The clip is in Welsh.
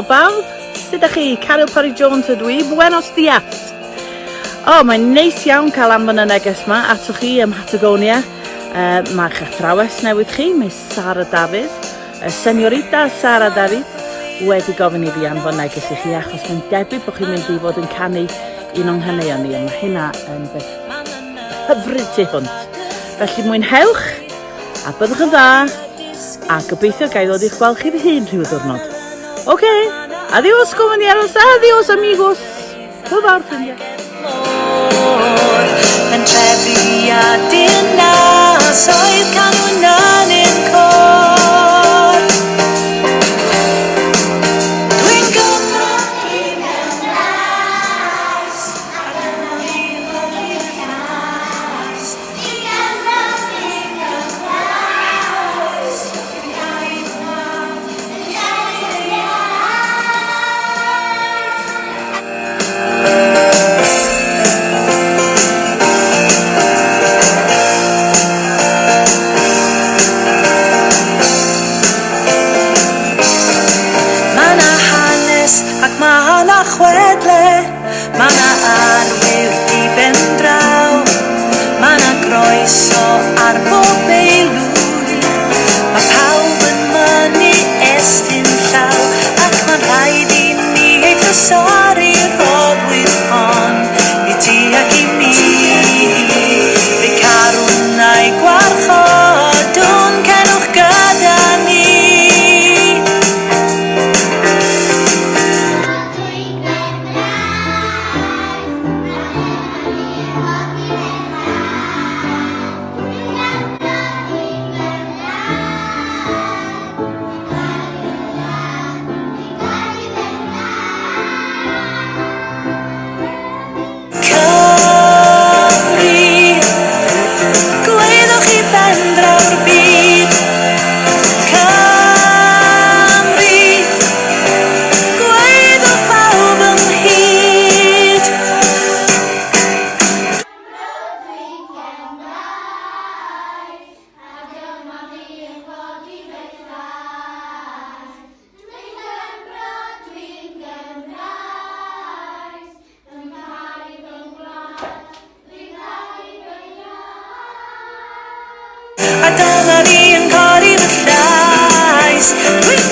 Helo bawb, sut ydych chi? Carol Parry Jones ydw i, Buenos Dias. Mae'n neis iawn cael anfon y neges yma atoch chi ym Patagonia. Mae'ch athrawes newydd chi, Miss Sara David, Senorita Sara David, wedi gofyn i fi anfon neges i chi achos mae'n debyg bod chi'n mynd i fod yn canu un o'n hynny ni, a mae hynna yn beth hyfryd tu hwnt. Felly mwynhewch, a byddwch yn dda, a gobeithio gai ddod i'ch gweld chi fy hun rhyw ddiwrnod. Adios compañeros, adios amigos. Hwyl fawr ffrindiau. Yn trefi a dinas oedd canwnan yn cor. Dwi'n gyfnod i'n gymlaes, ac yn ymwneud i'n gymlaes. Dwi'n gyfnod i'n gymlaes, dwi'n gael ymwneud i'n gymlaes. Ma'na chwedle, ma'na arwyr di ben draw, ma'na groeso ar bob eilwy, ma' pawb yn mynnu estyn llaw, ac ma'n rhaid i ni ei drysori'r roddwyr hon, i ti ac i mi. Fe carwn a'i gwarchodwn cenwch gyda ni. A dyma fi yn codi fy llais. Dwi'n